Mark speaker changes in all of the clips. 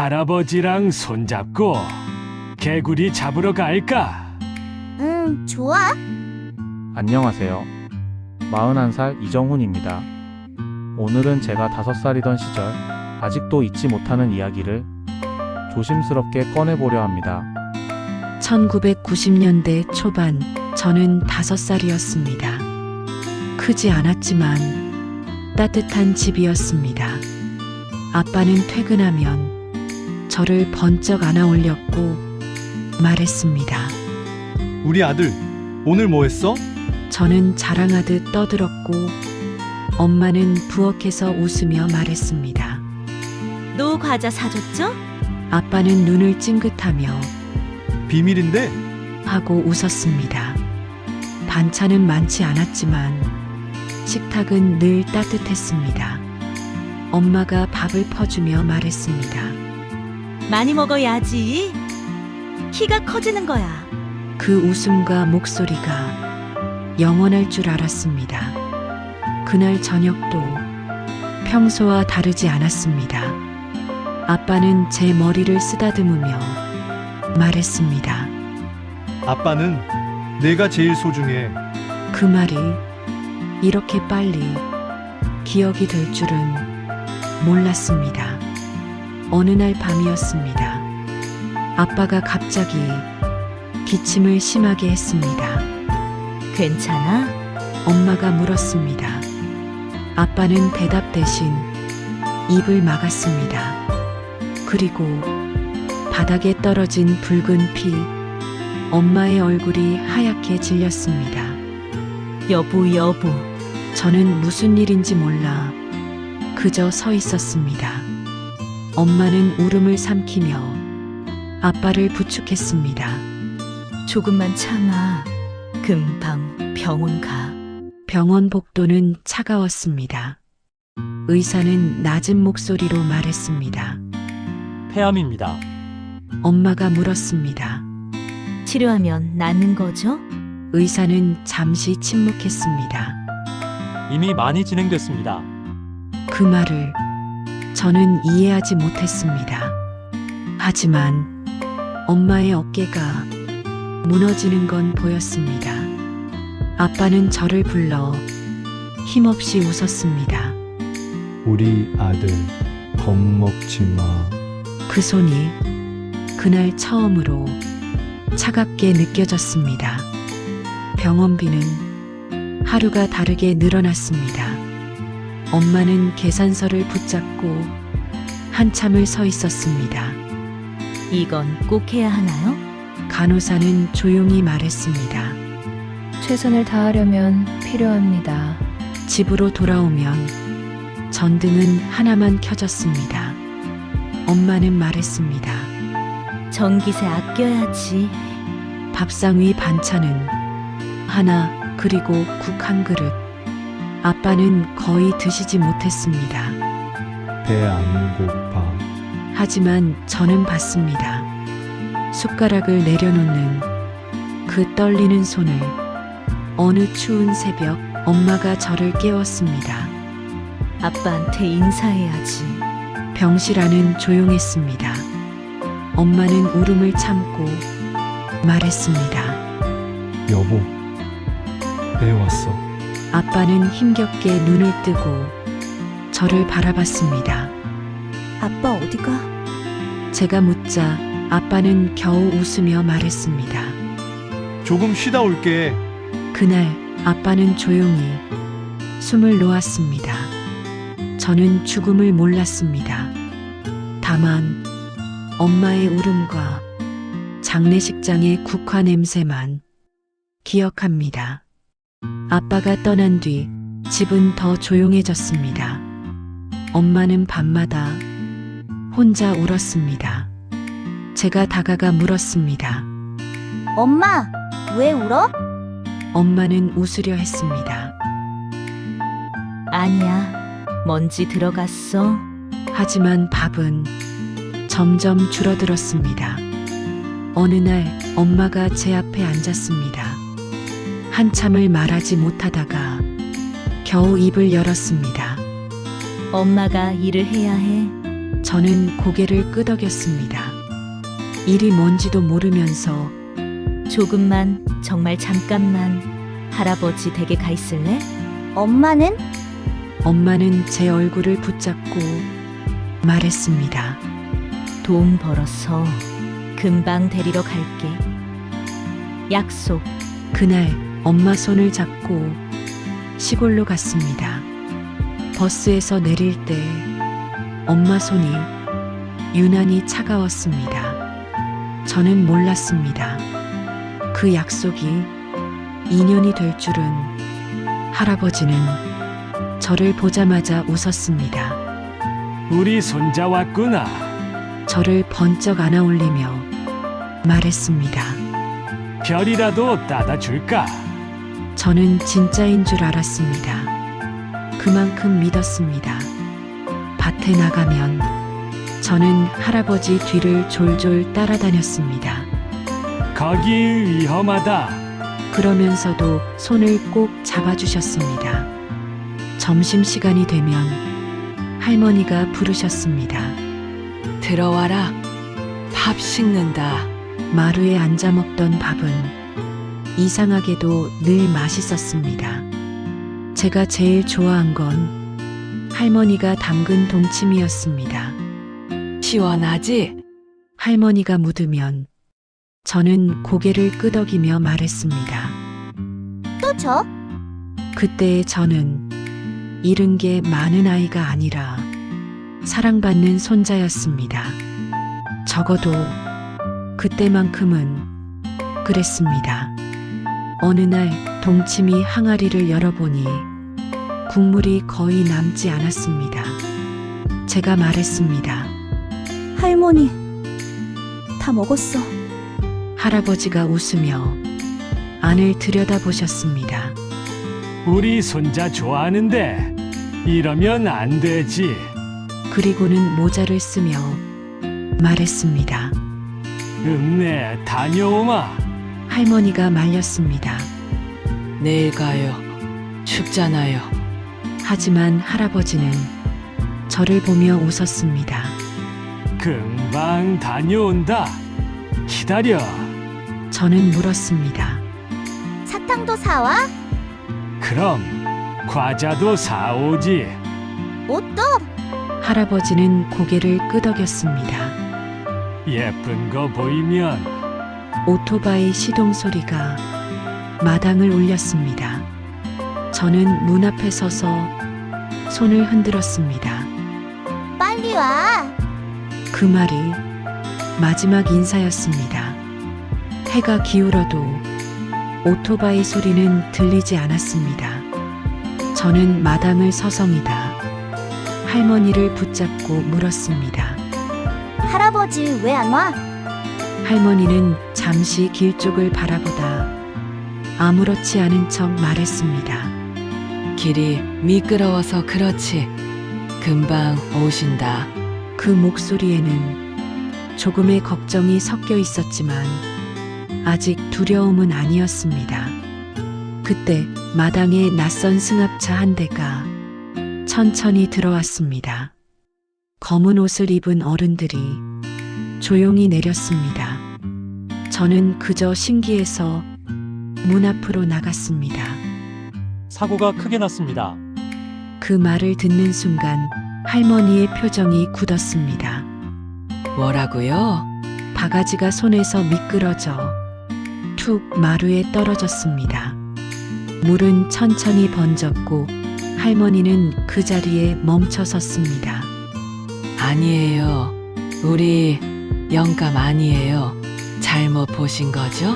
Speaker 1: 할아버지랑 손잡고 개구리 잡으러 갈까?
Speaker 2: 응, 좋아.
Speaker 3: 안녕하세요. 41살 이정훈입니다. 오늘은 제가 5살이던 시절 아직도 잊지 못하는 이야기를 조심스럽게 꺼내보려 합니다.
Speaker 4: 1990년대 초반 저는 5살이었습니다. 크지 않았지만 따뜻한 집이었습니다. 아빠는 퇴근하면 저를 번쩍 안아 올렸고 말했습니다.
Speaker 5: 우리 아들, 오늘 뭐 했어?
Speaker 4: 저는 자랑하듯 떠들었고 엄마는 부엌에서 웃으며 말했습니다.
Speaker 2: 노 과자 사줬죠?
Speaker 4: 아빠는 눈을 찡긋하며
Speaker 5: 비밀인데?
Speaker 4: 하고 웃었습니다. 반찬은 많지 않았지만 식탁은 늘 따뜻했습니다. 엄마가 밥을 퍼주며 말했습니다.
Speaker 2: 많이 먹어야지. 키가 커지는 거야.
Speaker 4: 그 웃음과 목소리가 영원할 줄 알았습니다. 그날 저녁도 평소와 다르지 않았습니다. 아빠는 제 머리를 쓰다듬으며 말했습니다.
Speaker 5: 아빠는 내가 제일 소중해.
Speaker 4: 그 말이 이렇게 빨리 기억이 될 줄은 몰랐습니다. 어느 날 밤이었습니다. 아빠가 갑자기 기침을 심하게 했습니다.
Speaker 2: 괜찮아?
Speaker 4: 엄마가 물었습니다. 아빠는 대답 대신 입을 막았습니다. 그리고 바닥에 떨어진 붉은 피, 엄마의 얼굴이 하얗게 질렸습니다.
Speaker 2: 여보, 여보.
Speaker 4: 저는 무슨 일인지 몰라 그저 서 있었습니다. 엄마는 울음을 삼키며 아빠를 부축했습니다.
Speaker 2: 조금만 참아. 금방 병원 가.
Speaker 4: 병원 복도는 차가웠습니다. 의사는 낮은 목소리로 말했습니다.
Speaker 6: 폐암입니다.
Speaker 4: 엄마가 물었습니다.
Speaker 2: 치료하면 낫는 거죠?
Speaker 4: 의사는 잠시 침묵했습니다.
Speaker 6: 이미 많이 진행됐습니다.
Speaker 4: 그 말을 저는 이해하지 못했습니다. 하지만 엄마의 어깨가 무너지는 건 보였습니다. 아빠는 저를 불러 힘없이 웃었습니다.
Speaker 1: 우리 아들 겁먹지 마.
Speaker 4: 그 손이 그날 처음으로 차갑게 느껴졌습니다. 병원비는 하루가 다르게 늘어났습니다. 엄마는 계산서를 붙잡고 한참을 서 있었습니다.
Speaker 2: 이건 꼭 해야 하나요?
Speaker 4: 간호사는 조용히 말했습니다.
Speaker 7: 최선을 다하려면 필요합니다.
Speaker 4: 집으로 돌아오면 전등은 하나만 켜졌습니다. 엄마는 말했습니다.
Speaker 2: 전기세 아껴야지.
Speaker 4: 밥상 위 반찬은 하나 그리고 국 한 그릇. 아빠는 거의 드시지 못했습니다.
Speaker 1: 배 안 고파.
Speaker 4: 하지만 저는 봤습니다. 숟가락을 내려놓는 그 떨리는 손을. 어느 추운 새벽 엄마가 저를 깨웠습니다.
Speaker 2: 아빠한테 인사해야지.
Speaker 4: 병실 안은 조용했습니다. 엄마는 울음을 참고 말했습니다.
Speaker 1: 여보, 배 왔어.
Speaker 4: 아빠는 힘겹게 눈을 뜨고 저를 바라봤습니다.
Speaker 2: 아빠 어디가?
Speaker 4: 제가 묻자 아빠는 겨우 웃으며 말했습니다.
Speaker 5: 조금 쉬다 올게.
Speaker 4: 그날 아빠는 조용히 숨을 놓았습니다. 저는 죽음을 몰랐습니다. 다만 엄마의 울음과 장례식장의 국화 냄새만 기억합니다. 아빠가 떠난 뒤 집은 더 조용해졌습니다. 엄마는 밤마다 혼자 울었습니다. 제가 다가가 물었습니다.
Speaker 2: 엄마, 왜 울어?
Speaker 4: 엄마는 웃으려 했습니다.
Speaker 2: 아니야. 먼지 들어갔어.
Speaker 4: 하지만 밥은 점점 줄어들었습니다. 어느 날 엄마가 제 앞에 앉았습니다. 한참을 말하지 못하다가 겨우 입을 열었습니다.
Speaker 2: 엄마가 일을 해야 해.
Speaker 4: 저는 고개를 끄덕였습니다. 일이 뭔지도 모르면서
Speaker 2: 조금만, 정말 잠깐만 할아버지 댁에 가 있을래? 엄마는?
Speaker 4: 엄마는 제 얼굴을 붙잡고 말했습니다.
Speaker 2: 돈 벌어서 금방 데리러 갈게. 약속.
Speaker 4: 그날 엄마 손을 잡고 시골로 갔습니다. 버스에서 내릴 때 엄마 손이 유난히 차가웠습니다. 저는 몰랐습니다. 그 약속이 인연이 될 줄은. 할아버지는 저를 보자마자 웃었습니다.
Speaker 1: 우리 손자 왔구나.
Speaker 4: 저를 번쩍 안아 올리며 말했습니다.
Speaker 1: 별이라도 따다 줄까?
Speaker 4: 저는 진짜인 줄 알았습니다. 그만큼 믿었습니다. 밭에 나가면 저는 할아버지 뒤를 졸졸 따라다녔습니다.
Speaker 1: 거기 위험하다.
Speaker 4: 그러면서도 손을 꼭 잡아주셨습니다. 점심시간이 되면 할머니가 부르셨습니다.
Speaker 8: 들어와라. 밥 식는다.
Speaker 4: 마루에 앉아 먹던 밥은 이상하게도 늘 맛있었습니다. 제가 제일 좋아한 건 할머니가 담근 동치미였습니다.
Speaker 8: 시원하지?
Speaker 4: 할머니가 묻으면 저는 고개를 끄덕이며 말했습니다.
Speaker 2: 또 줘?
Speaker 4: 그때의 저는 잃은 게 많은 아이가 아니라 사랑받는 손자였습니다. 적어도 그때만큼은 그랬습니다. 어느 날 동치미 항아리를 열어보니 국물이 거의 남지 않았습니다. 제가 말했습니다.
Speaker 2: 할머니, 다 먹었어.
Speaker 4: 할아버지가 웃으며 안을 들여다보셨습니다.
Speaker 1: 우리 손자 좋아하는데 이러면 안 되지.
Speaker 4: 그리고는 모자를 쓰며 말했습니다.
Speaker 1: 읍내 다녀오마.
Speaker 4: 할머니가 말렸습니다.
Speaker 8: 내일 가요. 춥잖아요.
Speaker 4: 하지만 할아버지는 저를 보며 웃었습니다.
Speaker 1: 금방 다녀온다. 기다려.
Speaker 4: 저는 물었습니다.
Speaker 2: 사탕도 사와?
Speaker 1: 그럼 과자도 사오지.
Speaker 2: 옷도?
Speaker 4: 할아버지는 고개를 끄덕였습니다.
Speaker 1: 예쁜 거 보이면
Speaker 4: 오토바이 시동 소리가 마당을 울렸습니다. 저는 문 앞에 서서 손을 흔들었습니다.
Speaker 2: 빨리 와.
Speaker 4: 그 말이 마지막 인사였습니다. 해가 기울어도 오토바이 소리는 들리지 않았습니다. 저는 마당을 서성이다 할머니를 붙잡고 물었습니다.
Speaker 2: 할아버지 왜 안 와?
Speaker 4: 할머니는 잠시 길 쪽을 바라보다 아무렇지 않은 척 말했습니다.
Speaker 8: 길이 미끄러워서 그렇지. 금방 오신다.
Speaker 4: 그 목소리에는 조금의 걱정이 섞여 있었지만 아직 두려움은 아니었습니다. 그때 마당에 낯선 승합차 한 대가 천천히 들어왔습니다. 검은 옷을 입은 어른들이 조용히 내렸습니다. 저는 그저 신기해서 문 앞으로 나갔습니다.
Speaker 6: 사고가 크게 났습니다.
Speaker 4: 그 말을 듣는 순간 할머니의 표정이 굳었습니다.
Speaker 8: 뭐라고요?
Speaker 4: 바가지가 손에서 미끄러져 툭 마루에 떨어졌습니다. 물은 천천히 번졌고 할머니는 그 자리에 멈춰 섰습니다.
Speaker 8: 아니에요. 우리 영감 아니에요. 잘못 보신 거죠?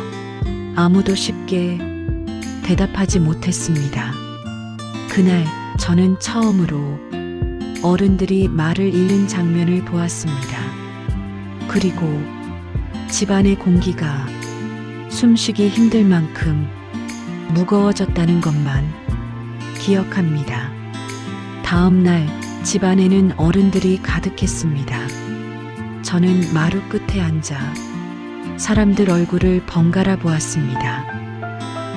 Speaker 4: 아무도 쉽게 대답하지 못했습니다. 그날 저는 처음으로 어른들이 말을 잃는 장면을 보았습니다. 그리고 집안의 공기가 숨쉬기 힘들 만큼 무거워졌다는 것만 기억합니다. 다음 날 집안에는 어른들이 가득했습니다. 저는 마루 끝에 앉아 사람들 얼굴을 번갈아 보았습니다.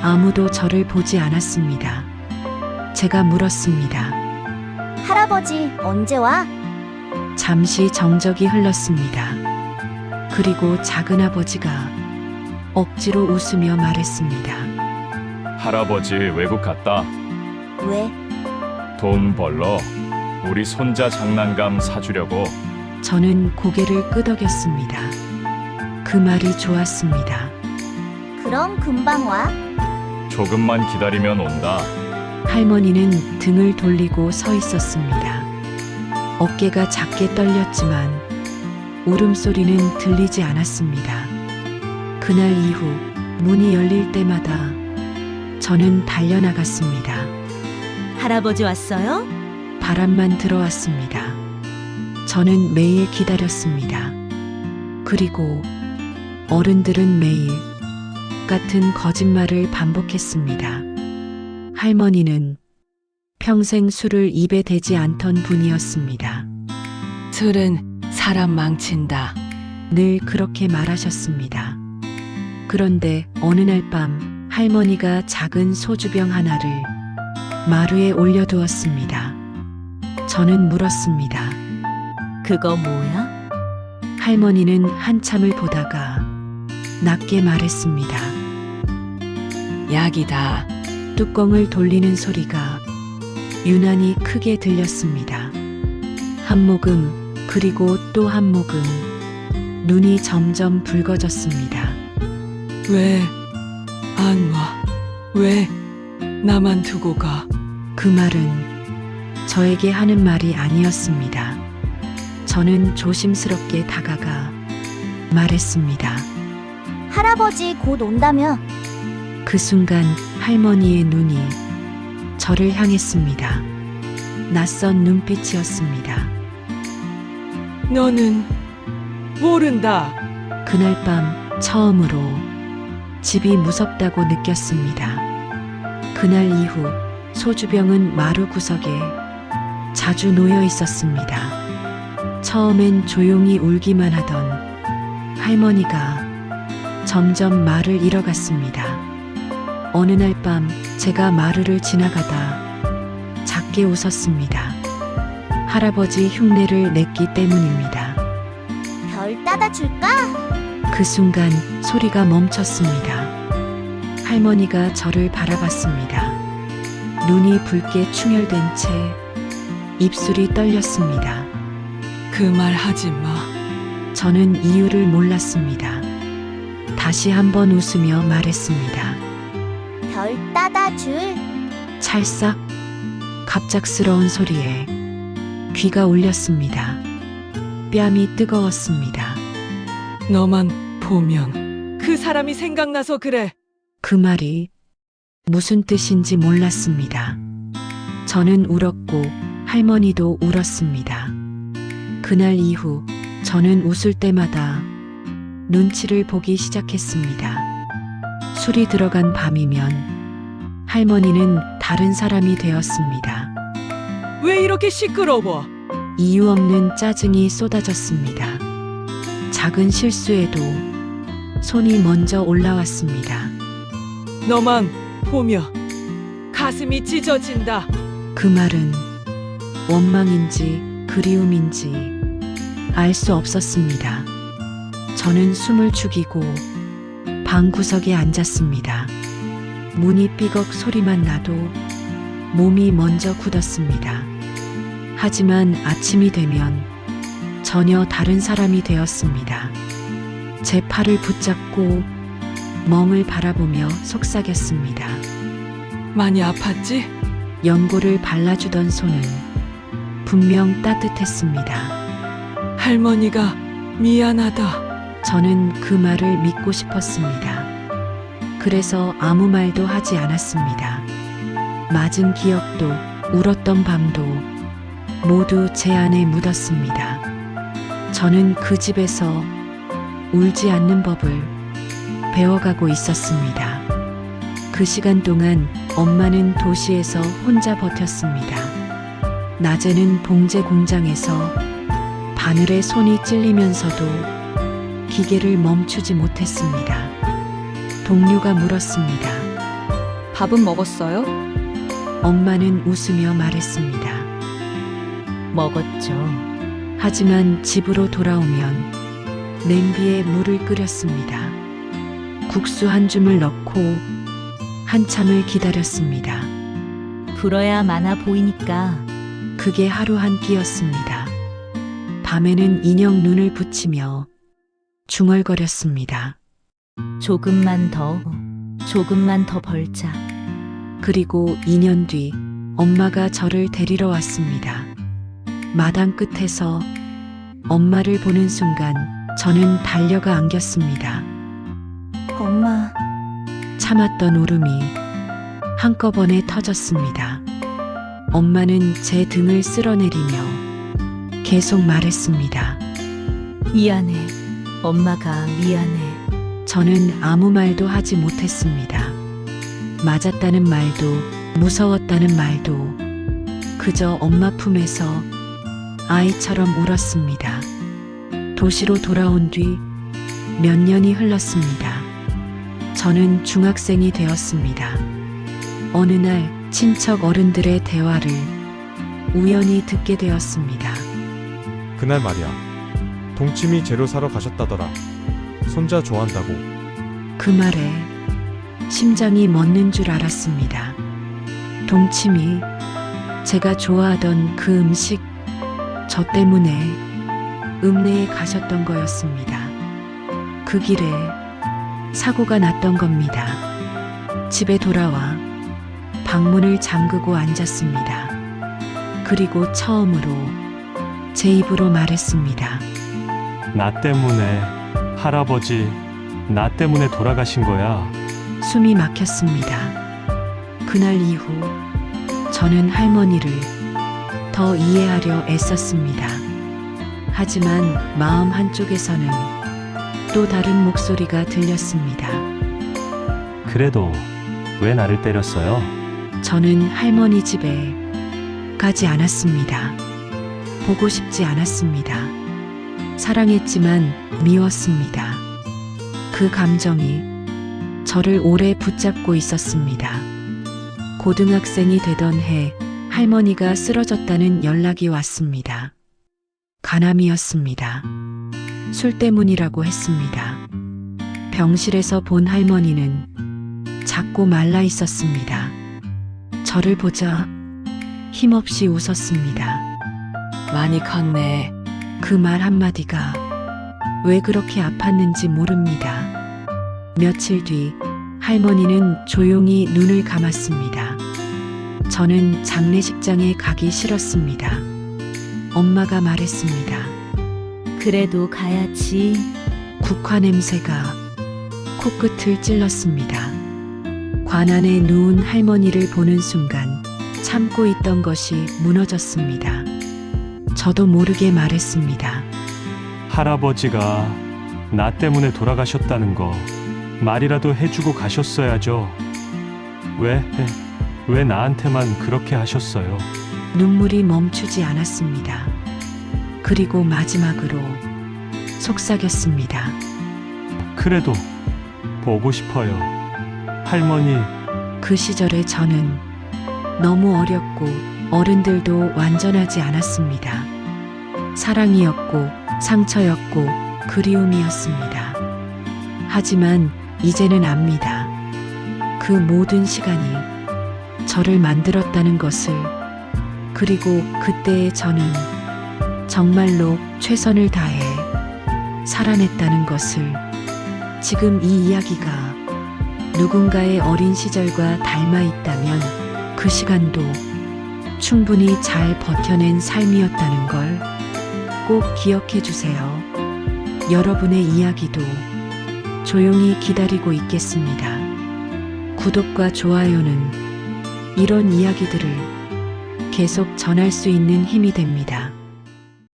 Speaker 4: 아무도 저를 보지 않았습니다. 제가 물었습니다.
Speaker 2: 할아버지 언제 와?
Speaker 4: 잠시 정적이 흘렀습니다. 그리고 작은아버지가 억지로 웃으며 말했습니다.
Speaker 9: 할아버지 외국 갔다.
Speaker 2: 왜?
Speaker 9: 돈 벌러 우리 손자 장난감 사주려고.
Speaker 4: 저는 고개를 끄덕였습니다. 그 말이 좋았습니다.
Speaker 2: 그럼 금방 와.
Speaker 9: 조금만 기다리면 온다.
Speaker 4: 할머니는 등을 돌리고 서 있었습니다. 어깨가 작게 떨렸지만 울음소리는 들리지 않았습니다. 그날 이후 문이 열릴 때마다 저는 달려나갔습니다.
Speaker 2: 할아버지 왔어요?
Speaker 4: 바람만 들어왔습니다. 저는 매일 기다렸습니다. 그리고 어른들은 매일 같은 거짓말을 반복했습니다. 할머니는 평생 술을 입에 대지 않던 분이었습니다.
Speaker 8: 술은 사람 망친다.
Speaker 4: 늘 그렇게 말하셨습니다. 그런데 어느 날 밤 할머니가 작은 소주병 하나를 마루에 올려두었습니다. 저는 물었습니다.
Speaker 2: 그거 뭐야?
Speaker 4: 할머니는 한참을 보다가 낮게 말했습니다.
Speaker 8: 약이다.
Speaker 4: 뚜껑을 돌리는 소리가 유난히 크게 들렸습니다. 한 모금, 그리고 또 한 모금. 눈이 점점 붉어졌습니다.
Speaker 8: 왜 안 와? 왜 나만 두고 가?
Speaker 4: 그 말은 저에게 하는 말이 아니었습니다. 저는 조심스럽게 다가가 말했습니다.
Speaker 2: 할아버지 곧 온다며.
Speaker 4: 그 순간 할머니의 눈이 저를 향했습니다. 낯선 눈빛이었습니다.
Speaker 8: 너는 모른다.
Speaker 4: 그날 밤 처음으로 집이 무섭다고 느꼈습니다. 그날 이후 소주병은 마루 구석에 자주 놓여 있었습니다. 처음엔 조용히 울기만 하던 할머니가 점점 말을 잃어갔습니다. 어느 날 밤 제가 마루를 지나가다 작게 웃었습니다. 할아버지 흉내를 냈기 때문입니다.
Speaker 2: 별 따다 줄까?
Speaker 4: 그 순간 소리가 멈췄습니다. 할머니가 저를 바라봤습니다. 눈이 붉게 충혈된 채 입술이 떨렸습니다.
Speaker 8: 그 말 하지 마.
Speaker 4: 저는 이유를 몰랐습니다. 다시 한번 웃으며 말했습니다.
Speaker 2: 별 따다 줄.
Speaker 4: 찰싹 갑작스러운 소리에 귀가 울렸습니다. 뺨이 뜨거웠습니다.
Speaker 8: 너만 보면 그 사람이 생각나서 그래.
Speaker 4: 그 말이 무슨 뜻인지 몰랐습니다. 저는 울었고 할머니도 울었습니다. 그날 이후 저는 웃을 때마다 눈치를 보기 시작했습니다. 술이 들어간 밤이면 할머니는 다른 사람이 되었습니다.
Speaker 8: 왜 이렇게 시끄러워?
Speaker 4: 이유 없는 짜증이 쏟아졌습니다. 작은 실수에도 손이 먼저 올라왔습니다.
Speaker 8: 너만 보며 가슴이 찢어진다.
Speaker 4: 그 말은 원망인지 그리움인지 알 수 없었습니다. 저는 숨을 죽이고 방 구석에 앉았습니다. 문이 삐걱 소리만 나도 몸이 먼저 굳었습니다. 하지만 아침이 되면 전혀 다른 사람이 되었습니다. 제 팔을 붙잡고 멍을 바라보며 속삭였습니다.
Speaker 8: 많이 아팠지?
Speaker 4: 연고를 발라주던 손은 분명 따뜻했습니다.
Speaker 8: 할머니가 미안하다.
Speaker 4: 저는 그 말을 믿고 싶었습니다. 그래서 아무 말도 하지 않았습니다. 맞은 기억도 울었던 밤도 모두 제 안에 묻었습니다. 저는 그 집에서 울지 않는 법을 배워가고 있었습니다. 그 시간 동안 엄마는 도시에서 혼자 버텼습니다. 낮에는 봉제 공장에서 바늘에 손이 찔리면서도 기계를 멈추지 못했습니다. 동료가 물었습니다.
Speaker 7: 밥은 먹었어요?
Speaker 4: 엄마는 웃으며 말했습니다.
Speaker 2: 먹었죠.
Speaker 4: 하지만 집으로 돌아오면 냄비에 물을 끓였습니다. 국수 한 줌을 넣고 한참을 기다렸습니다.
Speaker 2: 불어야 많아 보이니까
Speaker 4: 그게 하루 한 끼였습니다. 밤에는 인형 눈을 붙이며 중얼거렸습니다.
Speaker 2: 조금만 더 벌자.
Speaker 4: 그리고 2년 뒤 엄마가 저를 데리러 왔습니다. 마당 끝에서 엄마를 보는 순간 저는 달려가 안겼습니다.
Speaker 2: 엄마,
Speaker 4: 참았던 울음이 한꺼번에 터졌습니다. 엄마는 제 등을 쓸어내리며 계속 말했습니다.
Speaker 2: 미안해. 엄마가 미안해.
Speaker 4: 저는 아무 말도 하지 못했습니다. 맞았다는 말도 무서웠다는 말도 그저 엄마 품에서 아이처럼 울었습니다. 도시로 돌아온 뒤 몇 년이 흘렀습니다. 저는 중학생이 되었습니다. 어느 날 친척 어른들의 대화를 우연히 듣게 되었습니다.
Speaker 10: 그날 말이야. 동치미 재료 사러 가셨다더라. 손자 좋아한다고.
Speaker 4: 그 말에 심장이 멎는 줄 알았습니다. 동치미, 제가 좋아하던 그 음식, 저 때문에 읍내에 가셨던 거였습니다. 그 길에 사고가 났던 겁니다. 집에 돌아와 방문을 잠그고 앉았습니다. 그리고 처음으로 제 입으로 말했습니다.
Speaker 1: 나 때문에 할아버지 나 때문에 돌아가신 거야.
Speaker 4: 숨이 막혔습니다. 그날 이후 저는 할머니를 더 이해하려 애썼습니다. 하지만 마음 한쪽에서는 또 다른 목소리가 들렸습니다.
Speaker 1: 그래도 왜 나를 때렸어요?
Speaker 4: 저는 할머니 집에 가지 않았습니다. 보고 싶지 않았습니다. 사랑했지만 미웠습니다. 그 감정이 저를 오래 붙잡고 있었습니다. 고등학생이 되던 해 할머니가 쓰러졌다는 연락이 왔습니다. 간암이었습니다. 술 때문이라고 했습니다. 병실에서 본 할머니는 작고 말라 있었습니다. 저를 보자 힘없이 웃었습니다.
Speaker 8: 많이 컸네.
Speaker 4: 그 말 한마디가 왜 그렇게 아팠는지 모릅니다. 며칠 뒤 할머니는 조용히 눈을 감았습니다. 저는 장례식장에 가기 싫었습니다. 엄마가 말했습니다.
Speaker 2: 그래도 가야지.
Speaker 4: 국화 냄새가 코끝을 찔렀습니다. 관안에 누운 할머니를 보는 순간 참고 있던 것이 무너졌습니다. 저도 모르게 말했습니다.
Speaker 1: 할아버지가 나 때문에 돌아가셨다는 거 말이라도 해주고 가셨어야죠. 왜 나한테만 그렇게 하셨어요?
Speaker 4: 눈물이 멈추지 않았습니다. 그리고 마지막으로 속삭였습니다.
Speaker 1: 그래도 보고 싶어요. 할머니,
Speaker 4: 그 시절에 저는 너무 어렸고 어른들도 완전하지 않았습니다. 사랑이었고 상처였고 그리움이었습니다. 하지만 이제는 압니다. 그 모든 시간이 저를 만들었다는 것을, 그리고 그때의 저는 정말로 최선을 다해 살아냈다는 것을. 지금 이 이야기가 누군가의 어린 시절과 닮아 있다면 그 시간도 충분히 잘 버텨낸 삶이었다는 걸 꼭 기억해 주세요. 여러분의 이야기도 조용히 기다리고 있겠습니다. 구독과 좋아요는 이런 이야기들을 계속 전할 수 있는 힘이 됩니다.